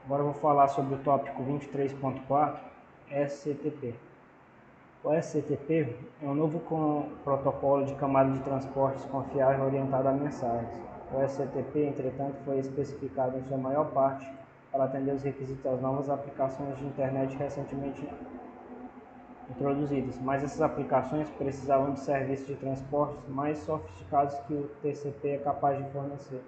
Agora eu vou falar sobre o tópico 23.4, SCTP. O SCTP é um novo protocolo de camada de transportes confiável orientado a mensagens. O SCTP, entretanto, foi especificado em sua maior parte para atender os requisitos das novas aplicações de internet recentemente introduzidas, mas essas aplicações precisavam de serviços de transportes mais sofisticados que o TCP é capaz de fornecer.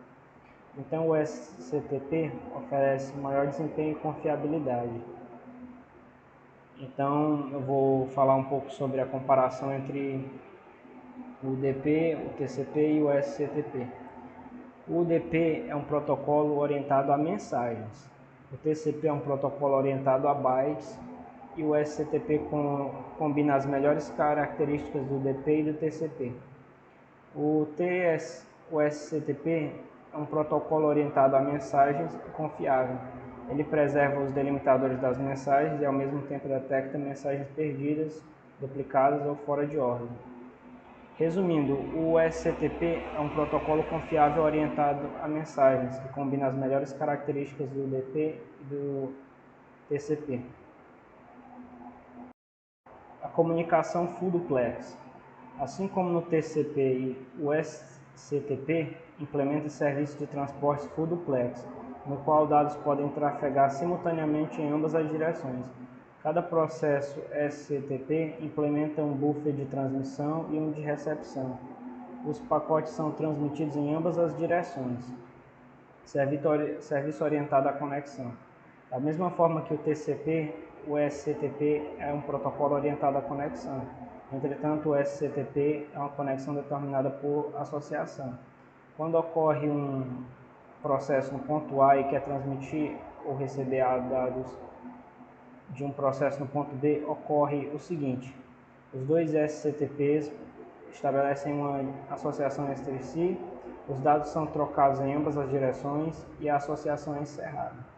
Então o SCTP oferece maior desempenho e confiabilidade. Então eu vou falar um pouco sobre a comparação entre o UDP, o TCP e o SCTP. O UDP é um protocolo orientado a mensagens. O TCP é um protocolo orientado a bytes e o SCTP combina as melhores características do UDP e do TCP. O SCTP é um protocolo orientado a mensagens e confiável. Ele preserva os delimitadores das mensagens e ao mesmo tempo detecta mensagens perdidas, duplicadas ou fora de ordem. Resumindo, o SCTP é um protocolo confiável orientado a mensagens, que combina as melhores características do UDP e do TCP. A comunicação full duplex. Assim como no TCP, o SCTP implementa serviços de transporte full duplex, no qual dados podem trafegar simultaneamente em ambas as direções. Cada processo SCTP implementa um buffer de transmissão e um de recepção. Os pacotes são transmitidos em ambas as direções. Serviço orientado à conexão. Da mesma forma que o TCP, o SCTP é um protocolo orientado à conexão. Entretanto, o SCTP é uma conexão determinada por associação. Quando ocorre um processo no ponto A e quer transmitir ou receber dados de um processo no ponto B, ocorre o seguinte: os dois SCTPs estabelecem uma associação entre si, os dados são trocados em ambas as direções e a associação é encerrada.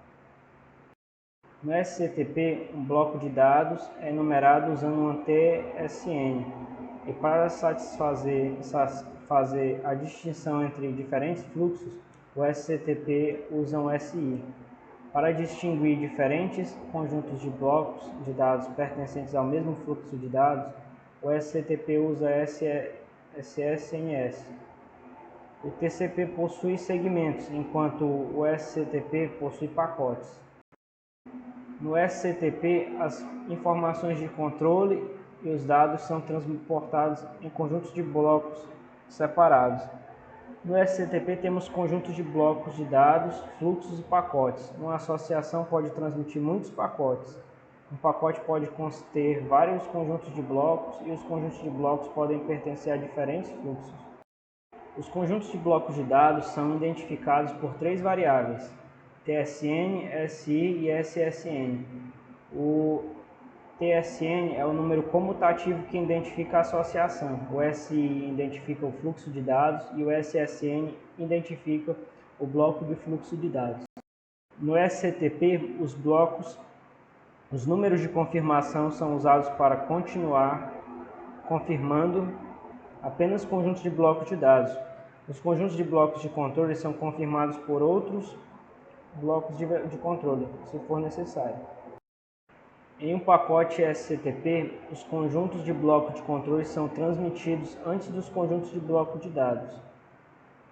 No SCTP, um bloco de dados é enumerado usando um TSN, e para fazer a distinção entre diferentes fluxos, o SCTP usa um SI. Para distinguir diferentes conjuntos de blocos de dados pertencentes ao mesmo fluxo de dados, o SCTP usa SSNS. O TCP possui segmentos, enquanto o SCTP possui pacotes. No SCTP, as informações de controle e os dados são transportados em conjuntos de blocos separados. No SCTP temos conjuntos de blocos de dados, fluxos e pacotes. Uma associação pode transmitir muitos pacotes. Um pacote pode conter vários conjuntos de blocos e os conjuntos de blocos podem pertencer a diferentes fluxos. Os conjuntos de blocos de dados são identificados por três variáveis: TSN, SI e SSN. O TSN é o número comutativo que identifica a associação. O SI identifica o fluxo de dados e o SSN identifica o bloco de fluxo de dados. No SCTP, os números de confirmação são usados para continuar confirmando apenas conjuntos de blocos de dados. Os conjuntos de blocos de controle são confirmados por outros blocos de controle, se for necessário. Em um pacote SCTP, os conjuntos de blocos de controle são transmitidos antes dos conjuntos de blocos de dados.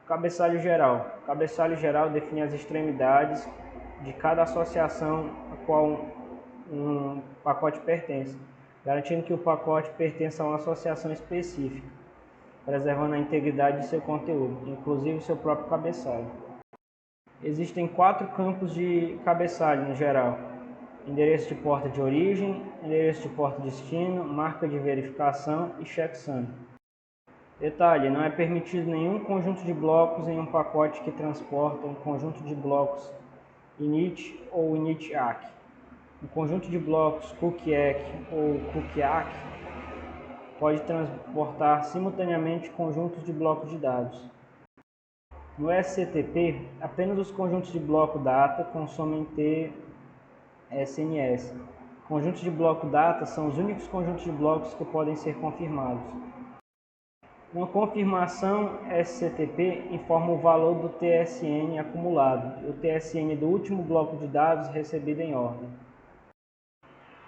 Cabeçalho geral. O cabeçalho geral define as extremidades de cada associação a qual um pacote pertence, garantindo que o pacote pertença a uma associação específica, preservando a integridade de seu conteúdo, inclusive seu próprio cabeçalho. Existem 4 campos de cabeçalho no geral: endereço de porta de origem, endereço de porta de destino, marca de verificação e checksum. Detalhe: não é permitido nenhum conjunto de blocos em um pacote que transporta um conjunto de blocos init ou init-ACK. Um conjunto de blocos cookie-ACK ou cookie-ACK pode transportar simultaneamente conjuntos de blocos de dados. No SCTP, apenas os conjuntos de bloco data consomem TSNS. Conjuntos de bloco data são os únicos conjuntos de blocos que podem ser confirmados. Uma confirmação SCTP informa o valor do TSN acumulado, o TSN do último bloco de dados recebido em ordem.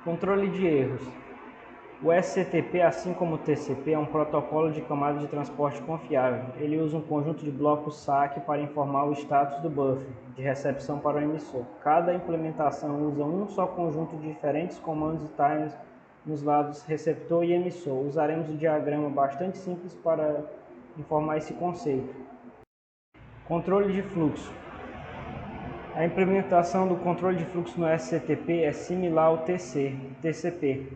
Controle de erros. O SCTP, assim como o TCP, é um protocolo de camada de transporte confiável. Ele usa um conjunto de blocos SAC para informar o status do buffer de recepção para o emissor. Cada implementação usa um só conjunto de diferentes comandos e timers nos lados receptor e emissor. Usaremos um diagrama bastante simples para informar esse conceito. Controle de fluxo. A implementação do controle de fluxo no SCTP é similar ao TCP.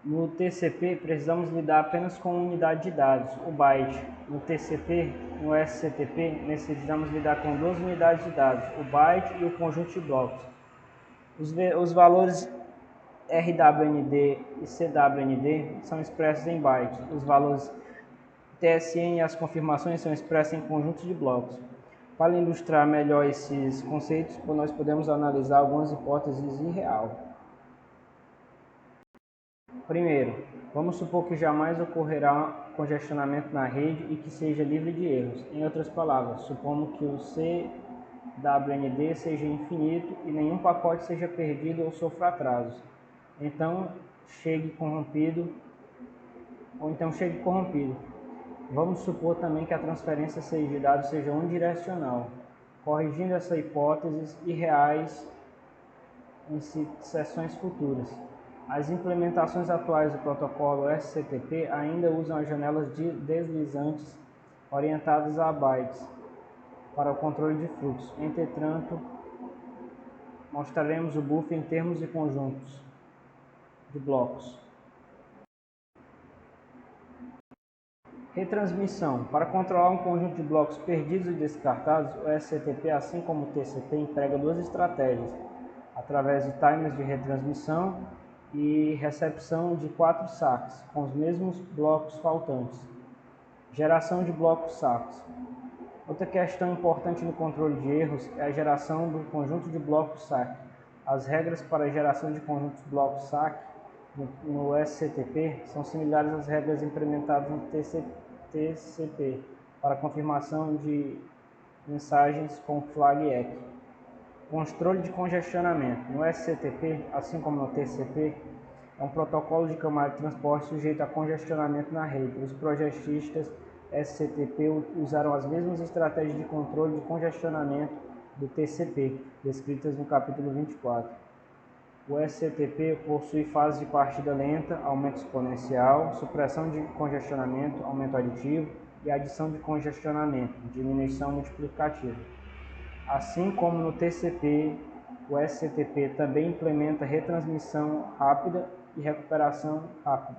No TCP, precisamos lidar apenas com uma unidade de dados, o byte. No TCP, no SCTP, necessitamos lidar com duas unidades de dados, o byte e o conjunto de blocos. Os valores RWND e CWND são expressos em bytes. Os valores TSN e as confirmações são expressas em conjuntos de blocos. Para ilustrar melhor esses conceitos, nós podemos analisar algumas hipóteses irreal. Primeiro, vamos supor que jamais ocorrerá congestionamento na rede e que seja livre de erros. Em outras palavras, supondo que o CWND seja infinito e nenhum pacote seja perdido ou sofra atrasos. Então chegue corrompido. Vamos supor também que a transferência de dados seja unidirecional. Corrigindo essa hipótese irreais em sessões futuras. As implementações atuais do protocolo SCTP ainda usam as janelas deslizantes orientadas a bytes para o controle de fluxo. Entretanto, mostraremos o buffer em termos de conjuntos de blocos. Retransmissão. Para controlar um conjunto de blocos perdidos e descartados, o SCTP, assim como o TCP, emprega duas estratégias, através de timers de retransmissão e recepção de 4 saques, com os mesmos blocos faltantes. Geração de blocos saques. Outra questão importante no controle de erros é a geração do conjunto de blocos SAC. As regras para a geração de conjuntos de blocos SAC no SCTP são similares às regras implementadas no TCP para confirmação de mensagens com flag ECK. Controle de congestionamento. No SCTP, assim como no TCP, é um protocolo de camada de transporte sujeito a congestionamento na rede. Os projetistas SCTP usaram as mesmas estratégias de controle de congestionamento do TCP, descritas no capítulo 24. O SCTP possui fase de partida lenta, aumento exponencial, supressão de congestionamento, aumento aditivo e adição de congestionamento, diminuição multiplicativa. Assim como no TCP, o SCTP também implementa retransmissão rápida e recuperação rápida.